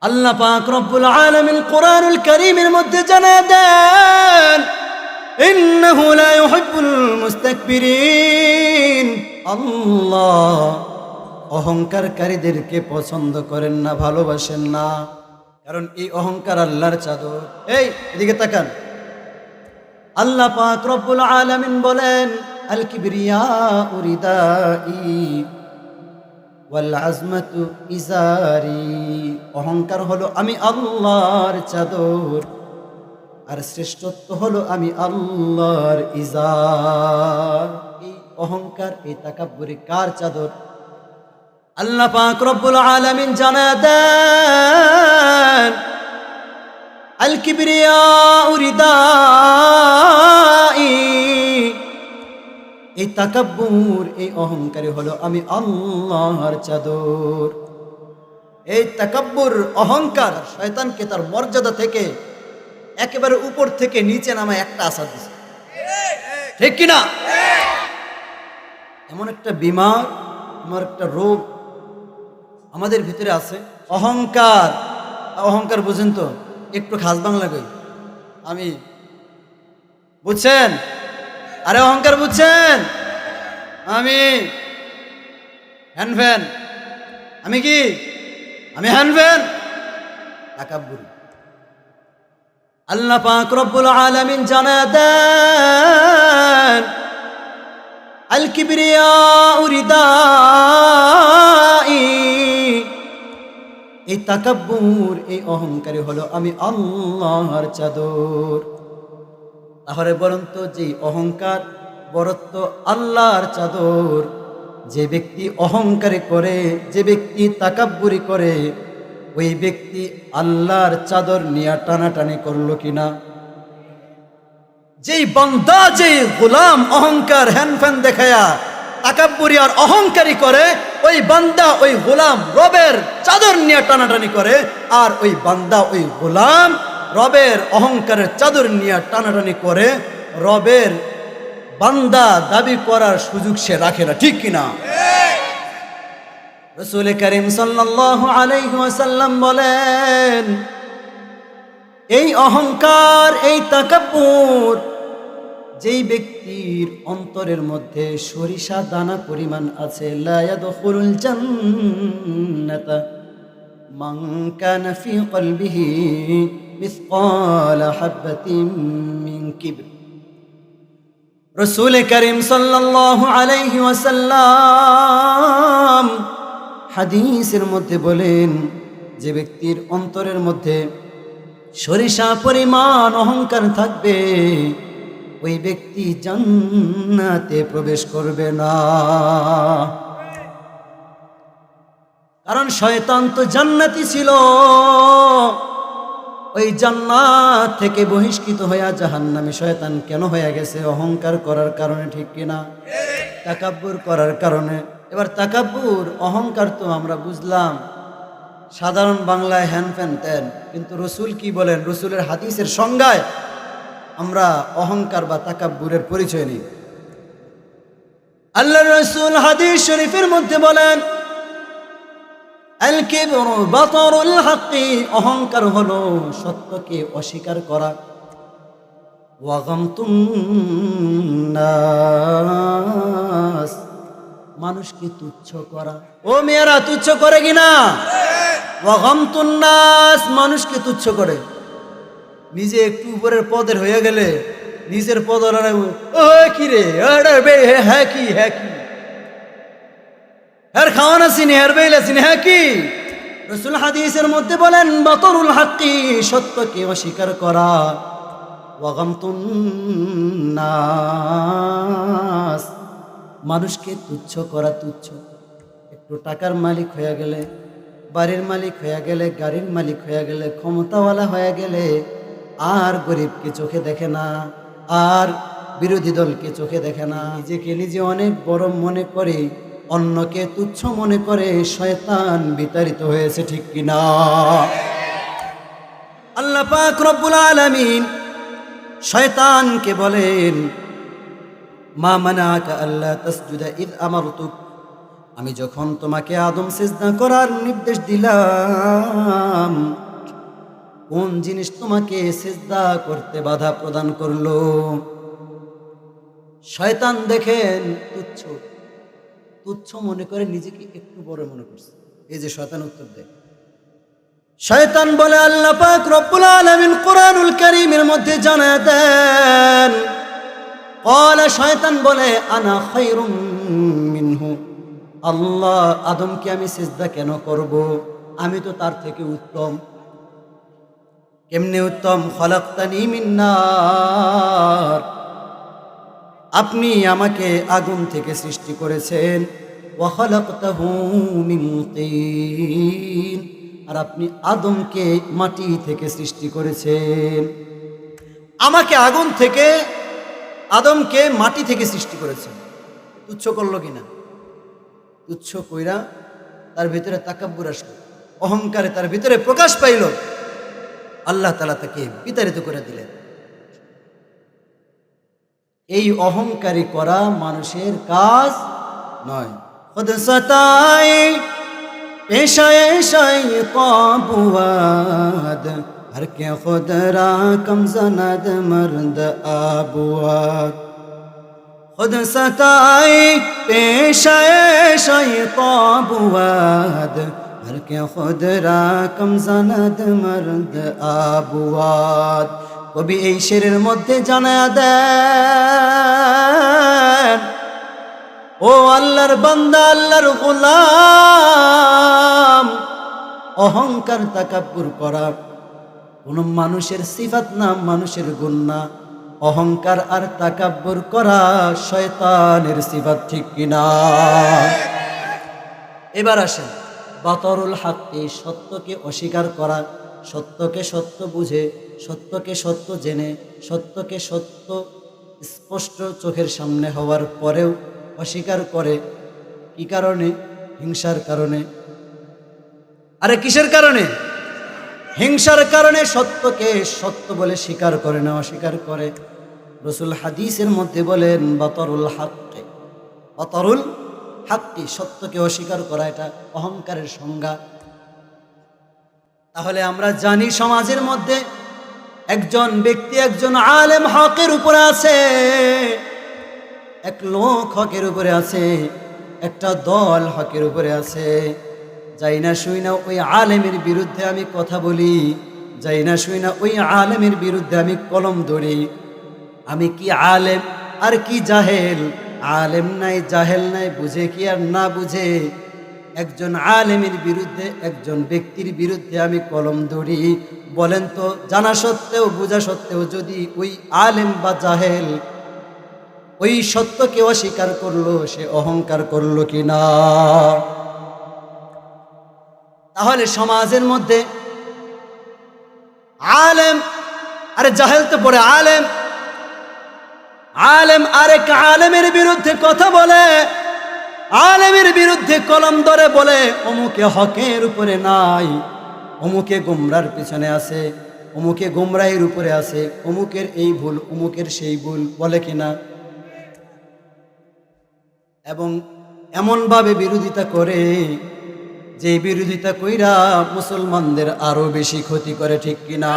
আল্লাহ পাক রব্বুল আলামিন কোরআনুল কারীমের মধ্যে জানায় দেন, ইন্নাহু লা ইউহিব্বুল মুস্তাকবিরিন। আল্লাহ অহংকারকারীদেরকে পছন্দ করেন না, ভালোবাসেন না। কারণ এই অহংকার আল্লাহর চাদর। এই এদিকে তাকান, আল্লাহ পাক রব্বুল আলামিন বলেন, আল কিবরিয়াউ রিদাই ওয়াল আজমাতু ইজারি। অহংকার হলো আমি আল্লাহর চাদর, আর শ্রেষ্ঠত্ব হলো আমি আল্লাহর ইজার। এই অহংকার, এই তাকাব্বুরি কার চাদর? আল্লাহ পাক রব্বুল আলামিন জানায় দেন, আল কিবরিয়াউ রিদাই। এই তাকাব্বুর, এই অহংকারী হলো আমি আল্লাহর চাদর। এই তাকাব্বুর অহংকার শয়তানকে তার মর্যাদা থেকে একেবারে উপর থেকে নিচে নামায় একটা আশা দিছে, ঠিক কিনা? এমন একটা বিমার, এমন একটা রোগ আমাদের ভিতরে আছে, অহংকার। অহংকার বুঝেন তো? একটু খাস বাংলা কই আমি, বুঝছেন? আরে অহংকার বুঝছেন? আমি হ্যান্ডফ্যান, আমি কি? আমি হ্যান্ডফ্যান, তাকাব্বুর। আল্লাহ পাক রব্বুল আলামিন জানায় দেন, আল কিবরিয়াউ রিদাই। এই তাকাব্বুর, এই অহংকারী হলো আমি আল্লাহর চাদর। তাহলে বলুন তো, যে অহংকার বরত্ব আল্লাহর চাদর, যে ব্যক্তি অহংকারী করে, যে ব্যক্তি তাকাব্বুরি করে, ওই ব্যক্তি আল্লাহর চাদর নিয়ে টানাটানি করলো কিনা? যেই বান্দা, যেই গোলাম অহংকার হ্যানফ্যান দেখায়া তাকাব্বুরি আর অহংকারী করে, ওই বান্দা, ওই গোলাম রবের চাদর নিয়ে টানাটানি করে। আর ওই বান্দা, ওই গোলাম রবের অহংকারের চাদর নিয়ে টানাটানি করে, রবের বান্দা দাবি করার সুযোগ সে রাখে না, ঠিক কিনা? রাসূল কারীম সাল্লাল্লাহু আলাইহি ওয়াসাল্লাম বলেন, এই অহংকার, এই তাকাব্বুর, যেই ব্যক্তির অন্তরের মধ্যে সরিষা দানা পরিমাণ আছে, লা ইয়াদখুলুল জান্নাতা মান কানা ফি কলবিহি মিসকাল হাববাতিন মিন কিবর। রাসূল কারীম সাল্লাল্লাহু আলাইহি ওয়াসাল্লাম হাদিসের মধ্যে বলেন, যে ব্যক্তির অন্তরের মধ্যে সরিষা পরিমাণ অহংকার থাকবে, ওই ব্যক্তি জান্নাতে প্রবেশ করবে না। কারণ শয়তান তো জান্নাতি ছিল, ওই জান্নাত থেকে বহিষ্কৃত হইয়া জাহান্নামে শয়তান কেন হয়ে গেছে? অহংকার করার কারণে, ঠিক কিনা? তাকাব্বুর করার কারণে। এবার তাকাব্বুর, অহংকার তো আমরা বুঝলাম সাধারণ বাংলায় হ্যানফ্যান তেন, কিন্তু রসুল কি বলেন? রসুলের হাদিসের সংজ্ঞায় আমরা অহংকার বা তাকাব্বুরের পরিচয় নিই। আল্লাহর রাসূল হাদিস শরীফের মধ্যে বলেন, আল কিবরু বাতারুল হাক্কি। অহংকার হলো সত্যকে অস্বীকার করা। ওয়া গামতুন নাস, মানুষকে তুচ্ছ করা। ও মেয়েরা, তুচ্ছ করে কিনা? ওয়া গামতুন নাস, মানুষকে তুচ্ছ করে। নিজে একটু উপরের পদের হয়ে গেলে নিজের পদ, ও কি রে, হ্যাঁ কি, হ্যাঁ কি, হ্যাঁ খাওয়ান আসিনি, হ্যাঁ বেল আসিনি, হ্যাঁ কি? রাসূল হাদিসের মধ্যে বলেন, বাতরুল হাক্কি, সত্যকে অস্বীকার করা। ওয়া গামতুন নাস, মানুষকে তুচ্ছ করা। তুচ্ছ, একটু টাকার মালিক হয়ে গেলে, বাড়ির মালিক হয়ে গেলে, গাড়ির মালিক হয়ে গেলে, ক্ষমতাওয়ালা হয়ে গেলে আর গরিবকে চোখে দেখে না, আর বিরোধী দলকে চোখে দেখে না। নিজেকে নিজে অনেক বড় মনে করে, অন্যকে তুচ্ছ মনে করে শয়তান বিতাড়িত হয়েছে, ঠিক কিনা? আল্লাহ পাক রব্বুল আলামিন শয়তানকে বলেন, মা মানাকা আল্লা তাসজুদা ইয আমারতুক আমি যখন তোমাকে আদম সিজদা করার নির্দেশ দিলাম, কোন জিনিস তোমাকে সিজদা করতে বাধা প্রদান করলো? শয়তান দেখেন তুচ্ছ, তুচ্ছ মনে করে নিজেকে একটু বড় মনে করছে। এই যে শয়তান উত্তর দেয়, শয়তান বলে আল্লাহ পাক রব্বুল আলামিন কোরআনুল কারীমের মধ্যে জানায় দেন, ক্বালা, শয়তান বলে আনা খায়রুম মিনহু, আল্লাহ আদমকে আমি সিজদা কেন করব, আমি তো তার থেকে উত্তম। কেমনে উত্তম? খলাকতানি মিন নার, আপনি আমাকে আগুন থেকে সৃষ্টি করেছেন, ওয়া খলাকতাহু মিন তিন, আর আপনি আদমকে মাটি থেকে সৃষ্টি করেছেন। আমাকে আগুন থেকে, আদমকে মাটি থেকে সৃষ্টি করেছেন। তুচ্ছ করলো কিনা? তুচ্ছ কইরা তার ভিতরে তাকাব্বুর আসলো, অহংকারে তার ভিতরে প্রকাশ পাইল। আল্লাহ তাআলা তাকে বিতাড়িত করে দিলেন। এই অহংকারী করা মানুষের কাজ নয়। খুদ সতাই পেশায়ে শাইতান বুয়াদ, হর কে খুদ রা কম জানাদ মর্দ আবুয়াদ। खुद सताई पेशाए शैतान बुआद, हर के खुद रा कम জানাদ মর্দ আবুয়াদ। কবি এই শেরের মধ্যে জানায়া দেন, ও আল্লাহর বান্দা, আল্লাহর গোলাম, অহংকার তাকাব্বুর করা কোন মানুষের সিফাত না, মানুষের গুণ না। অহংকার আর তাকাব্বুর করা শয়তানের সিফাত, ঠিক কিনা? এবার আসেন, বাতরুল হাক্কি, সত্যকে অস্বীকার করা, সত্যকে সত্য বুঝে, সত্যকে সত্য জেনে, সত্যকে সত্য স্পষ্ট চোখের সামনে হওয়ার পরেও অস্বীকার করে। কি কারণে? হিংসার কারণে। আরে কিসের কারণে? হিংসার কারণে সত্যকে সত্য বলে স্বীকার করে না, অস্বীকার করে। রাসূল হাদিসের মধ্যে বলেন, বাতরুল হাক্কি, বাতরুল হাক্কি, সত্যকে অস্বীকার করা, এটা অহংকারের সংজ্ঞা। তাহলে আমরা জানি সমাজের মধ্যে একজন ব্যক্তি, একজন আলেম হকের উপরে আছে, এক লোক হকের উপরে আছে, একটা দল হকের উপরে আছে। যাই না শুই না ওই আলেমের বিরুদ্ধে আমি কথা বলি, যাই না শুই না ওই আলেমের বিরুদ্ধে আমি কলম ধরি। আমি কি আলেম আর কি জাহেল? আলেম নাই, জাহেল নাই, বুঝে কি আর না বুঝে, একজন আলেমের বিরুদ্ধে, একজন ব্যক্তির বিরুদ্ধে আমি কলম ধরি। বলেন তো, জানা সত্ত্বেও, বোঝা সত্ত্বেও যদি ওই আলেম বা জাহেল ওই সত্যকে অস্বীকার করলো, সে অহংকার করলো কিনা? তাহলে সমাজের মধ্যে আলেম আরে জাহেল তো পড়ে আলেম, আলেম আরেক আলেমের বিরুদ্ধে কথা বলে, আলেমের বিরুদ্ধে কলম ধরে, বলে অমুকে হকের উপরে নাই, অমুকে গোমরার পিছনে আছে, অমুকে গোমরাহের উপরে আছে, অমুকের এই ভুল, অমুকের সেই ভুল, বলে কিনা? এবং এমনভাবে বিরোধিতা করে যে বিরোধিতা কইরা মুসলমানদের আরো বেশি ক্ষতি করে, ঠিক কিনা?